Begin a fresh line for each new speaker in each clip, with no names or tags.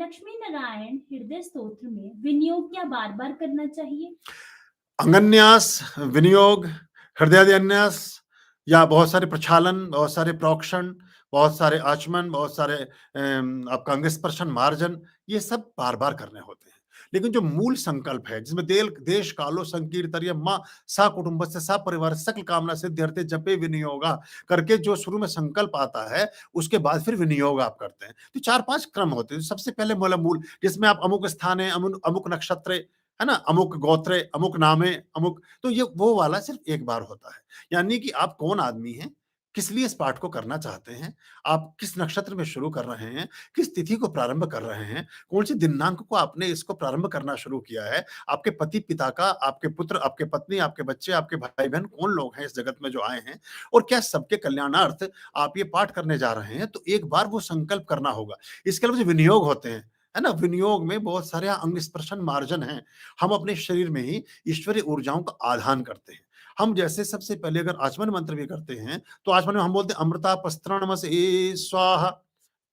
लक्ष्मी नारायण हृदय स्तोत्र में विनियोग क्या बार बार करना चाहिए?
अंगन्यास, विनियोग, हृदयान्यास या बहुत सारे प्रक्षालन, बहुत सारे प्रोक्षण, बहुत सारे आचमन, बहुत सारे आपका अंग स्पर्शन, मार्जन, ये सब बार बार करने होते हैं। लेकिन जो मूल संकल्प है जिसमें देश कालो संकीर्तर्य माँ सा कुटुंबस्य सा परिवार सकल कामना सिद्ध्यर्थे जपे विनियोगा करके जो शुरू में संकल्प आता है, उसके बाद फिर विनियोग आप करते हैं। तो 4-5 क्रम होते हैं। सबसे पहले मूल जिसमें आप अमुक स्थाने, अमुक नक्षत्रे, है ना, अमुक गोत्रे, अमुक नामे, अमुक, तो ये वो वाला सिर्फ एक बार होता है। यानी कि आप कौन आदमी हैं, किस लिए इस पाठ को करना चाहते हैं, आप किस नक्षत्र में शुरू कर रहे हैं, किस तिथि को प्रारंभ कर रहे हैं, कौन सी दिनांक को आपने इसको प्रारंभ करना शुरू किया है, आपके पति पिता का, आपके पुत्र, आपके पत्नी, आपके बच्चे, आपके भाई बहन कौन लोग हैं इस जगत में जो आए हैं, और क्या सबके कल्याणार्थ आप ये पाठ करने जा रहे हैं, तो एक बार वो संकल्प करना होगा। इसके अलावा जो विनियोग होते हैं, है ना, विनियोग में बहुत सारे अंग स्पर्शन मार्जन हैं। हम अपने शरीर में ही ईश्वरीय ऊर्जाओं का आधान करते हैं। हम जैसे सबसे पहले अगर आचमन मंत्र भी करते हैं, तो आचमन में हम बोलते हैं अमृता पस्त्रणमसि स्वाहा,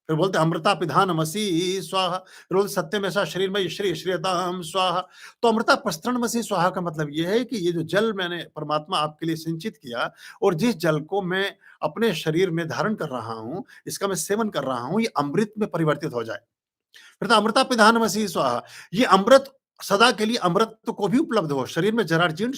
फिर बोलते हैं अमृता पिधानमसि स्वाहा, फिर बोलते सत्यम ऐसा शरीर में श्री श्रीयताम स्वाहा। तो अमृता पस्त्रणमसि स्वाहा का मतलब यह है कि ये जो जल मैंने परमात्मा आपके लिए सिंचित किया, और जिस जल को मैं अपने शरीर में धारण कर रहा हूं, इसका मैं सेवन कर रहा हूं, ये अमृत में परिवर्तित हो जाए। फिर अमृता पिधानमसि स्वाहा, ये अमृत सदा के लिए अमृत को भी उपलब्ध हो, शरीर में जराजीर्ण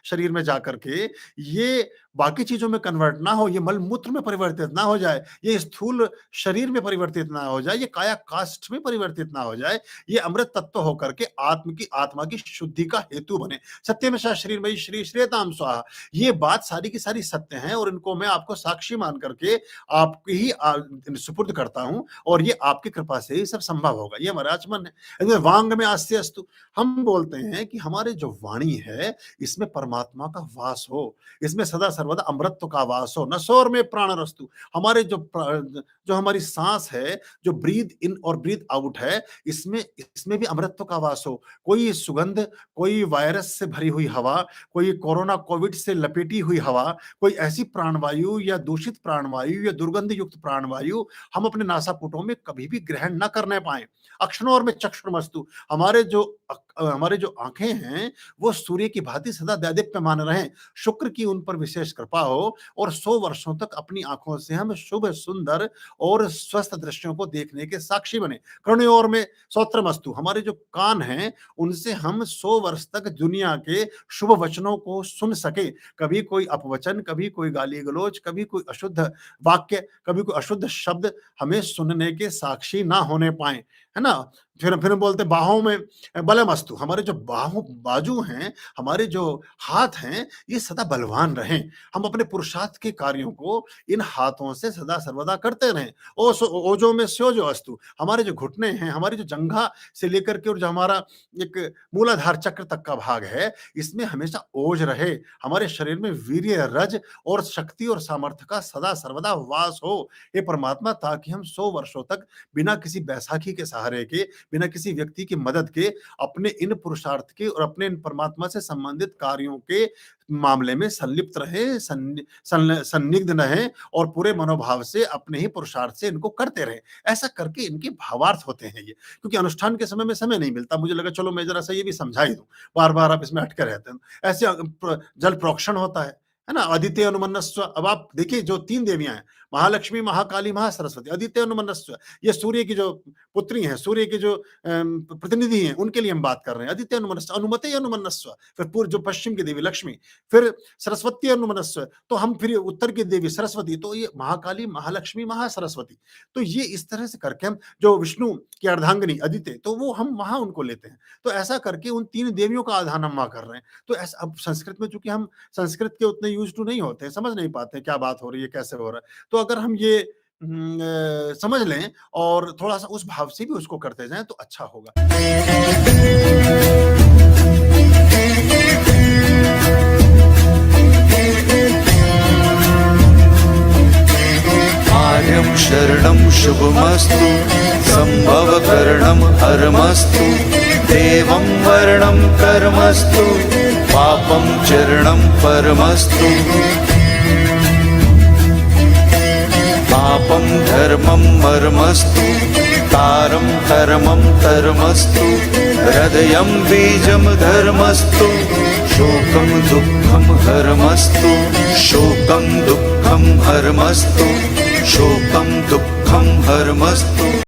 शरीर में जाकर के ये बाकी चीजों में कन्वर्ट ना हो, ये मलमूत्र में परिवर्तित ना हो जाए, ये स्थूल शरीर में परिवर्तित ना हो जाए, ये काया काष्ठ में परिवर्तित ना हो जाए, ये अमृत तत्व होकर के आत्मा की शुद्धि का हेतु बने। सत्य में शरीर में श्री श्रेयताम स्वाहा, ये बात सारी की सारी सत्य है, और इनको मैं आपको साक्षी मान करके आपकी ही सुपुर्द करता हूं, और ये आपकी कृपा से ही सब संभव होगा। ये हमारा आचमन है। वांग में आस्य अस्तु, हम बोलते हैं कि हमारे जो वाणी है, इसमें परमात्मा का वास हो, इसमें सदा सर्वदा अमृत का वास हो, नसोर में प्राण रस्तु, हमारे जो हमारी सांस है, जो ब्रीद इन और ब्रीद आउट है, इसमें भी अमृत का वास हो। कोई सुगंध, कोई वायरस से भरी हुई हवा, कोई कोरोना कोविड से लपेटी हुई हवा, कोई ऐसी प्राणवायु या दूषित प्राणवायु या दुर्गंध युक्त प्राणवायु हम अपने नासापुटों में कभी भी ग्रहण न करने पाए। अक्षणोर में चक्षुर्मस्तु, हमारे जो आंखें हैं वो सूर्य की भांति सदा दैदीप्यमान रहें, शुक्र की उन पर विशेष कृपा हो, और 100 वर्षों तक अपनी आंखों से हम शुभ, सुंदर और स्वस्थ दृश्यों को देखने के साक्षी बने। कर्णयोर में श्रोत्रमस्तु, हमारे जो कान हैं उनसे हम 100 वर्ष तक दुनिया के शुभ वचनों को सुन सके, कभी कोई अपवचन, कभी कोई गाली गलौज, कभी कोई अशुद्ध वाक्य, कभी कोई अशुद्ध शब्द हमें सुनने के साक्षी ना होने पाए, है ना। फिर बोलते बाहों में बलमस्तु, हमारे जो बाजू हैं, हमारे जो हाथ हैं, ये सदा बलवान रहें, हम अपने पुरुषार्थ के कार्यों को इन हाथों से सदा सर्वदा करते रहें। ओजो में स्योजो अस्तु, हमारे जो घुटने हैं, हमारी जो जंघा से लेकर के और जो हमारा एक मूलाधार चक्र तक का भाग है, इसमें हमेशा ओज रहे, हमारे शरीर में वीर्य, रज और शक्ति और सामर्थ्य का सदा सर्वदा वास हो, हे परमात्मा, ताकि हम 100 वर्षों तक बिना किसी बैसाखी के सहारे के, बिना किसी व्यक्ति की मदद के, अपने इन पुरुषार्थ के और अपने इन परमात्मा से संबंधित कार्यों के मामले में संलिप्त रहे, संनिग्ध रहे, और पूरे मनोभाव से अपने ही पुरुषार्थ से इनको करते रहे। ऐसा करके इनके भावार्थ होते हैं ये, क्योंकि अनुष्ठान के समय में समय नहीं मिलता, मुझे लगा चलो मैं जरा सा ये भी समझा ही दूं, बार बार आप इसमें अटके रहते हैं। ऐसे जल प्रोक्षण होता है ना, आदित्य अनुमन्नस्व। अब आप देखिए जो 3 देवियां हैं, महालक्ष्मी, महाकाली, महासरस्वती, आदित्य अनुमन्नस्व, ये सूर्य की जो पुत्री हैं, सूर्य के जो प्रतिनिधि हैं, उनके लिए हम बात कर रहे हैं। आदित्य अनुमन्नस्व, अनुमते अनुमन्नस्व, फिर पूर्व जो पश्चिम की देवी लक्ष्मी, फिर सरस्वती अनुमन्नस्व, तो हम फिर उत्तर की देवी सरस्वती, तो ये महाकाली, महालक्ष्मी, महासरस्वती। तो ये इस तरह से करके हम जो विष्णु की अर्धांगिनी आदित्य, तो वो हम वहां उनको लेते हैं। तो ऐसा करके उन 3 देवियों का आधान हम वहां कर रहे हैं। तो ऐसा, अब संस्कृत में चूंकि हम संस्कृत के उतने यूज टू नहीं होते, समझ नहीं पाते क्या बात हो रही है, कैसे हो रहा है, तो अगर हम ये समझ लें और थोड़ा सा उस भाव से भी उसको करते जाएं तो अच्छा होगा।
आर्यं शरणं शुभमस्तु, संभवकरणं हरमस्तु, देवं वर्णं कर्मस्तु, पापं चरणं परमस्तु। पापं धर्मं मर्मस्तु तारं कर्मं कर्मस्तु हृदयं बीजं धर्मस्तु शोकं दुःखं हरमस्तु शोकं दुःखं हरमस्तु शोकं दुःखं हरमस्तु।